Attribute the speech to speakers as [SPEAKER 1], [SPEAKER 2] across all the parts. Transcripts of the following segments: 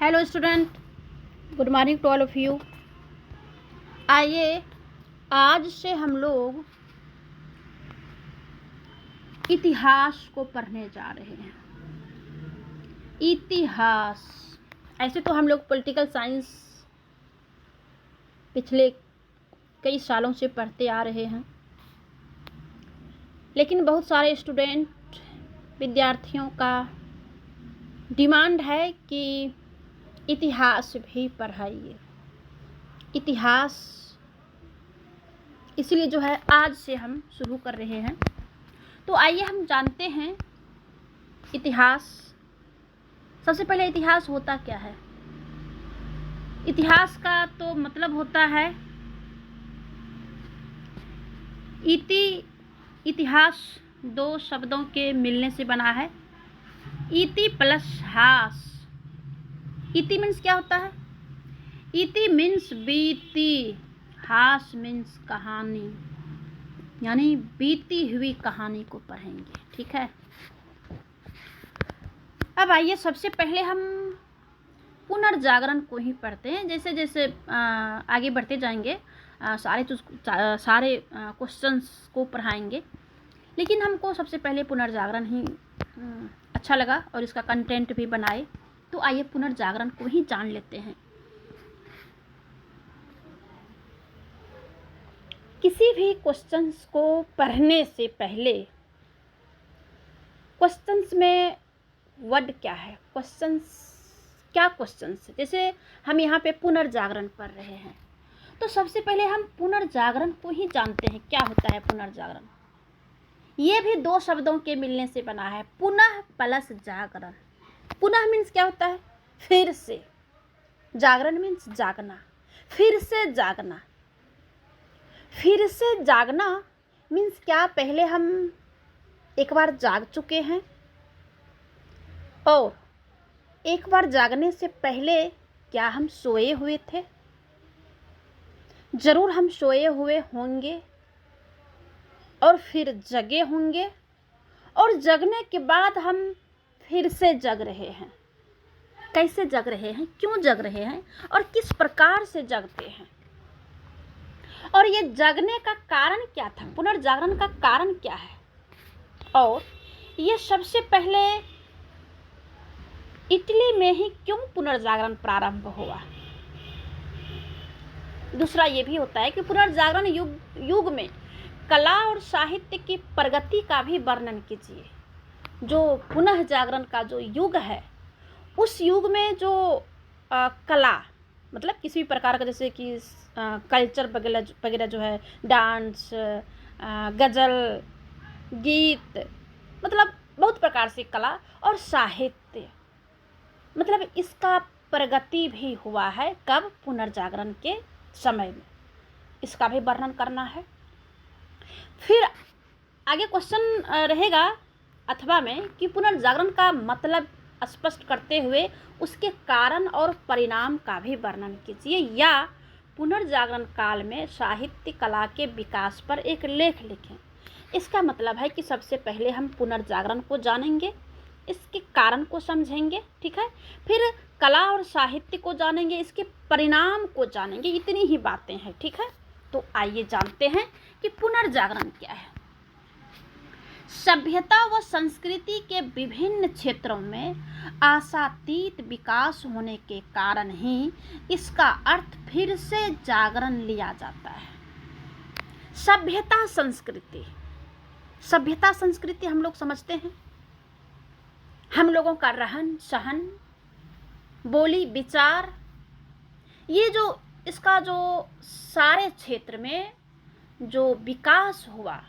[SPEAKER 1] Hello student, good morning to all of you. आइए आज से हम लोग इतिहास को पढ़ने जा रहे हैं। इतिहास, ऐसे तो हम लोग पॉलिटिकल साइंस पिछले कई सालों से पढ़ते आ रहे हैं, लेकिन बहुत सारे स्टूडेंट विद्यार्थियों का डिमांड है कि इतिहास भी पढ़ाइए। इतिहास इसलिए जो है आज से हम शुरू कर रहे हैं। तो आइए हम जानते हैं इतिहास। सबसे पहले इतिहास होता क्या है? इतिहास का तो मतलब होता है इतिहास दो शब्दों के मिलने से बना है। इति प्लस हास। इति मीन्स क्या होता है? इति मीन्स बीती, हास मीन्स कहानी, यानी बीती हुई कहानी को पढ़ेंगे। ठीक है, अब आइए सबसे पहले हम पुनर्जागरण को ही पढ़ते हैं। जैसे जैसे आगे बढ़ते जाएंगे सारे क्वेश्चंस को पढ़ाएंगे, लेकिन हमको सबसे पहले पुनर्जागरण ही अच्छा लगा और इसका कंटेंट भी बनाए। तो आइए पुनर्जागरण को ही जान लेते हैं। किसी भी क्वेश्चंस को पढ़ने से पहले क्वेश्चंस में वर्ड क्या है, क्वेश्चंस जैसे हम यहाँ पे पुनर्जागरण पढ़ रहे हैं, तो सबसे पहले हम पुनर्जागरण को ही जानते हैं। क्या होता है पुनर्जागरण? ये भी दो शब्दों के मिलने से बना है, पुनः प्लस जागरण। पुनः मीन्स क्या होता है? फिर से। जागरण मीन्स जागना, फिर से जागना। फिर से जागना मीन्स क्या? पहले हम एक बार जाग चुके हैं और एक बार जागने से पहले क्या हम सोए हुए थे? जरूर हम सोए हुए होंगे और फिर जगे होंगे, और जगने के बाद हम फिर से जग रहे हैं। कैसे जग रहे हैं, क्यों जग रहे हैं और किस प्रकार से जगते हैं, और ये जगने का कारण क्या था? पुनर्जागरण का कारण क्या है? और ये सबसे पहले इटली में ही क्यों पुनर्जागरण प्रारंभ हुआ? दूसरा ये भी होता है कि पुनर्जागरण युग में कला और साहित्य की प्रगति का भी वर्णन कीजिए। जो पुनः जागरण का जो युग है, उस युग में जो कला, मतलब किसी भी प्रकार का, जैसे कि कल्चर वगैरह जो है, डांस, गज़ल, गीत, मतलब बहुत प्रकार से कला और साहित्य, मतलब इसका प्रगति भी हुआ है। कब? पुनर्जागरण के समय में। इसका भी वर्णन करना है। फिर आगे क्वेश्चन रहेगा अथवा में कि पुनर्जागरण का मतलब स्पष्ट करते हुए उसके कारण और परिणाम का भी वर्णन कीजिए, या पुनर्जागरण काल में साहित्य कला के विकास पर एक लेख लिखें। इसका मतलब है कि सबसे पहले हम पुनर्जागरण को जानेंगे, इसके कारण को समझेंगे, ठीक है, फिर कला और साहित्य को जानेंगे, इसके परिणाम को जानेंगे। इतनी ही बातें हैं, ठीक है। तो आइए जानते हैं कि पुनर्जागरण क्या है। सभ्यता व संस्कृति के विभिन्न क्षेत्रों में आशातीत विकास होने के कारण ही इसका अर्थ फिर से जागरण लिया जाता है। सभ्यता संस्कृति हम लोग समझते हैं, हम लोगों का रहन सहन, बोली विचार, ये जो इसका जो सारे क्षेत्र में जो विकास हुआ,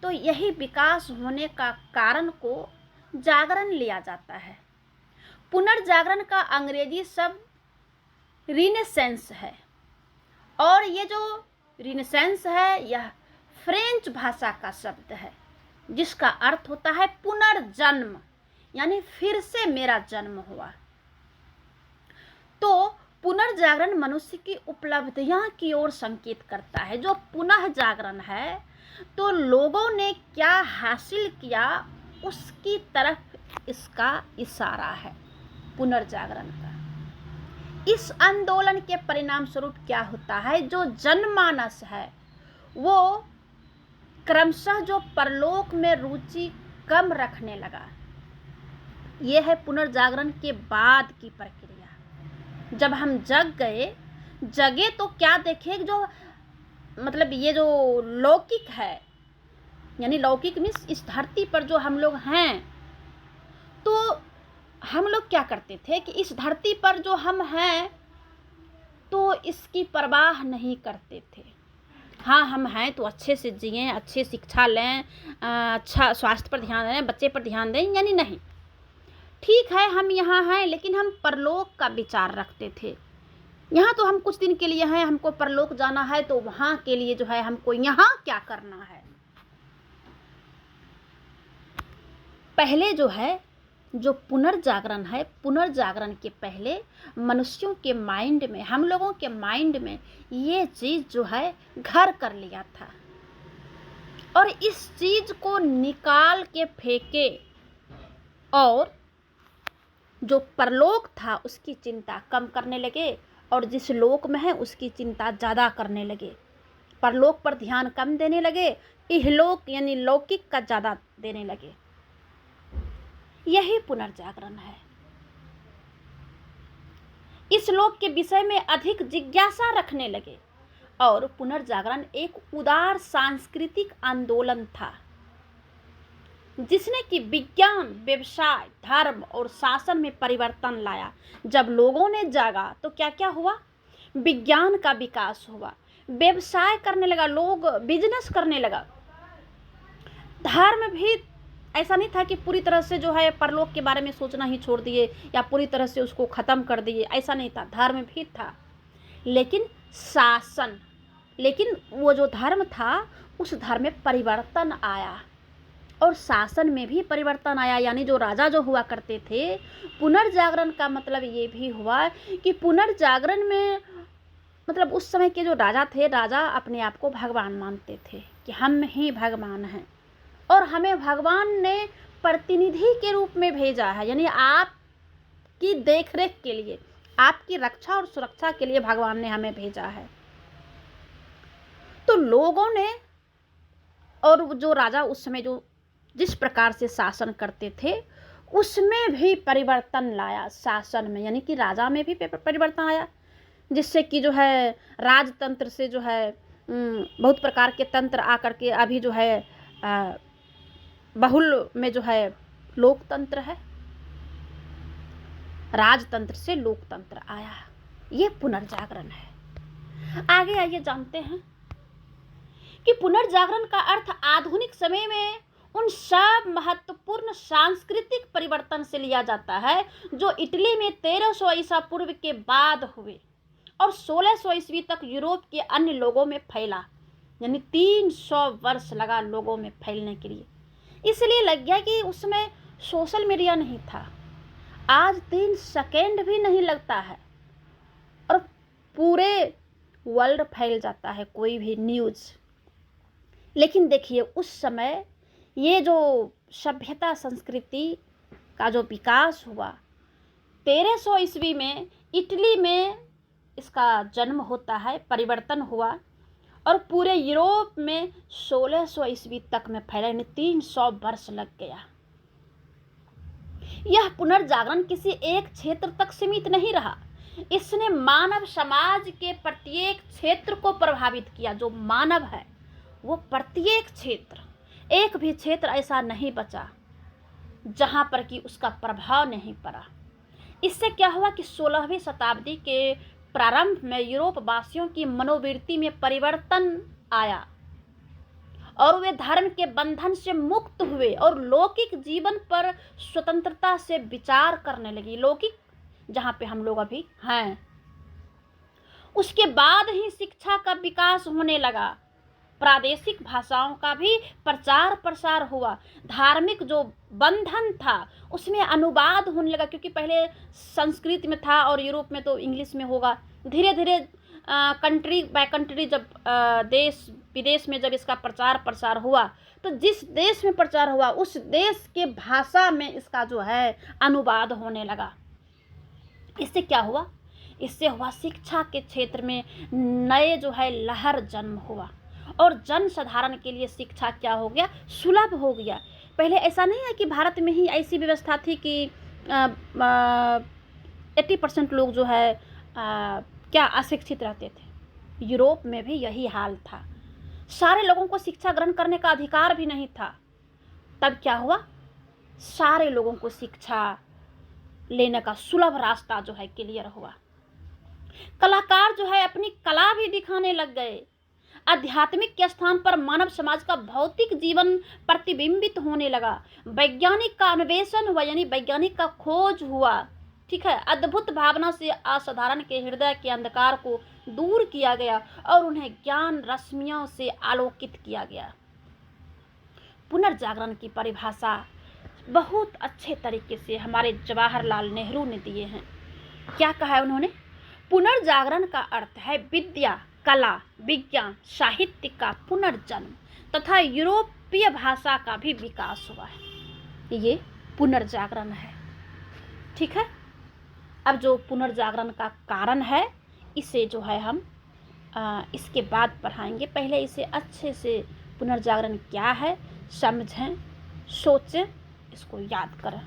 [SPEAKER 1] तो यही विकास होने का कारण को जागरण लिया जाता है। पुनर्जागरण का अंग्रेजी शब्द रिनेसेंस है, और ये जो रिनेसेंस है यह फ्रेंच भाषा का शब्द है, जिसका अर्थ होता है पुनर्जन्म, यानी फिर से मेरा जन्म हुआ। तो पुनर्जागरण मनुष्य की उपलब्धियां की ओर संकेत करता है। जो पुनः जागरण है, तो लोगों ने क्या हासिल किया उसकी तरफ इसका इशारा है पुनर्जागरण का। इस आंदोलन के परिणाम स्वरूप क्या होता है, जो जनमानस है वो क्रमशः जो परलोक में रुचि कम रखने लगा। ये है पुनर्जागरण के बाद की प्रक्रिया। जब हम जगे तो क्या देखे, जो मतलब ये जो लौकिक है, यानी लौकिक मीन्स इस धरती पर जो हम लोग हैं, तो हम लोग क्या करते थे कि इस धरती पर जो हम हैं तो इसकी परवाह नहीं करते थे। हाँ, हम हैं तो अच्छे से जिएं, अच्छे शिक्षा लें, अच्छा स्वास्थ्य पर ध्यान दें, बच्चे पर ध्यान दें, यानी नहीं, ठीक है हम यहाँ हैं, लेकिन हम परलोक का विचार रखते थे। यहाँ तो हम कुछ दिन के लिए हैं, हमको परलोक जाना है, तो वहाँ के लिए जो है हमको यहाँ क्या करना है। पहले जो है जो पुनर्जागरण है, पुनर्जागरण के पहले मनुष्यों के माइंड में, हम लोगों के माइंड में ये चीज़ जो है घर कर लिया था, और इस चीज़ को निकाल के फेंके और जो परलोक था उसकी चिंता कम करने लगे, और जिस लोक में है उसकी चिंता ज़्यादा करने लगे। परलोक पर ध्यान कम देने लगे, इहलोक यानी लौकिक का ज़्यादा देने लगे। यही पुनर्जागरण है। इस लोक के विषय में अधिक जिज्ञासा रखने लगे, और पुनर्जागरण एक उदार सांस्कृतिक आंदोलन था जिसने कि विज्ञान, व्यवसाय, धर्म और शासन में परिवर्तन लाया। जब लोगों ने जागा तो क्या क्या हुआ, विज्ञान का विकास हुआ, व्यवसाय करने लगा, लोग बिजनेस करने लगा। धर्म भी ऐसा नहीं था कि पूरी तरह से जो है परलोक के बारे में सोचना ही छोड़ दिए या पूरी तरह से उसको ख़त्म कर दिए, ऐसा नहीं था। धर्म भी था, लेकिन लेकिन वो जो धर्म था उस धर्म में परिवर्तन आया, और शासन में भी परिवर्तन आया। यानी जो राजा जो हुआ करते थे, पुनर्जागरण का मतलब ये भी हुआ कि पुनर्जागरण में मतलब उस समय के जो राजा थे, राजा अपने आप को भगवान मानते थे कि हम ही भगवान हैं, और हमें भगवान ने प्रतिनिधि के रूप में भेजा है, यानी आपकी देखरेख के लिए, आपकी रक्षा और सुरक्षा के लिए भगवान ने हमें भेजा है। तो लोगों ने, और जो राजा उस समय जो जिस प्रकार से शासन करते थे उसमें भी परिवर्तन लाया, शासन में यानी कि राजा में भी परिवर्तन आया, जिससे कि जो है राजतंत्र से जो है बहुत प्रकार के तंत्र आकर के अभी जो है बहुल में जो है लोकतंत्र है, राजतंत्र से लोकतंत्र आया। ये पुनर्जागरण है। आगे आइए जानते हैं कि पुनर्जागरण का अर्थ आधुनिक समय में उन सब महत्वपूर्ण सांस्कृतिक परिवर्तन से लिया जाता है जो इटली में 1300 ईसा पूर्व के बाद हुए और 1600 ईस्वी तक यूरोप के अन्य लोगों में फैला। यानी 300 वर्ष लगा लोगों में फैलने के लिए, इसलिए लग गया कि उसमें सोशल मीडिया नहीं था। आज 3 सेकेंड भी नहीं लगता है और पूरे वर्ल्ड फैल जाता है कोई भी न्यूज़। लेकिन देखिए उस समय ये जो सभ्यता संस्कृति का जो विकास हुआ, 1300 ईस्वी में इटली में इसका जन्म होता है, परिवर्तन हुआ और पूरे यूरोप में 1600 ईस्वी तक में फैला, यानी 300 वर्ष लग गया। यह पुनर्जागरण किसी एक क्षेत्र तक सीमित नहीं रहा, इसने मानव समाज के प्रत्येक क्षेत्र को प्रभावित किया। जो मानव है वो प्रत्येक क्षेत्र, एक भी क्षेत्र ऐसा नहीं बचा जहां पर कि उसका प्रभाव नहीं पड़ा। इससे क्या हुआ कि 16वीं शताब्दी के प्रारंभ में यूरोप वासियों की मनोवृत्ति में परिवर्तन आया और वे धर्म के बंधन से मुक्त हुए और लौकिक जीवन पर स्वतंत्रता से विचार करने लगी। लौकिक जहाँ पे हम लोग अभी हैं। उसके बाद ही शिक्षा का विकास होने लगा, प्रादेशिक भाषाओं का भी प्रचार प्रसार हुआ, धार्मिक जो बंधन था उसमें अनुवाद होने लगा, क्योंकि पहले संस्कृत में था और यूरोप में तो इंग्लिश में होगा। धीरे धीरे कंट्री बाय कंट्री जब देश विदेश में जब इसका प्रचार प्रसार हुआ तो जिस देश में प्रचार हुआ उस देश के भाषा में इसका जो है अनुवाद होने लगा। इससे क्या हुआ, इससे हुआ शिक्षा के क्षेत्र में नए जो है लहर जन्म हुआ और जन साधारण के लिए शिक्षा क्या हो गया, सुलभ हो गया। पहले ऐसा नहीं है कि भारत में ही ऐसी व्यवस्था थी कि 80% लोग जो है क्या अशिक्षित रहते थे। यूरोप में भी यही हाल था, सारे लोगों को शिक्षा ग्रहण करने का अधिकार भी नहीं था। तब क्या हुआ, सारे लोगों को शिक्षा लेने का सुलभ रास्ता जो है क्लियर हुआ। कलाकार जो है अपनी कला भी दिखाने लग गए। आध्यात्मिक के स्थान पर मानव समाज का भौतिक जीवन प्रतिबिंबित होने लगा। वैज्ञानिक का अन्वेषण हुआ, यानी वैज्ञानिक का खोज हुआ। ठीक है, अद्भुत भावना से असाधारण के हृदय के अंधकार को दूर किया गया और उन्हें ज्ञान रश्मियों से आलोकित किया गया। पुनर्जागरण की परिभाषा बहुत अच्छे तरीके से हमारे जवाहरलाल नेहरू ने दिए हैं। क्या कहा है उन्होंने? पुनर्जागरण का अर्थ है विद्या, कला, विज्ञान, साहित्य का पुनर्जन्म तथा यूरोपीय भाषा का भी विकास हुआ है। ये पुनर्जागरण है। ठीक है, अब जो पुनर्जागरण का कारण है इसे जो है हम इसके बाद पढ़ाएंगे। पहले इसे अच्छे से पुनर्जागरण क्या है समझें, सोचें, इसको याद करें।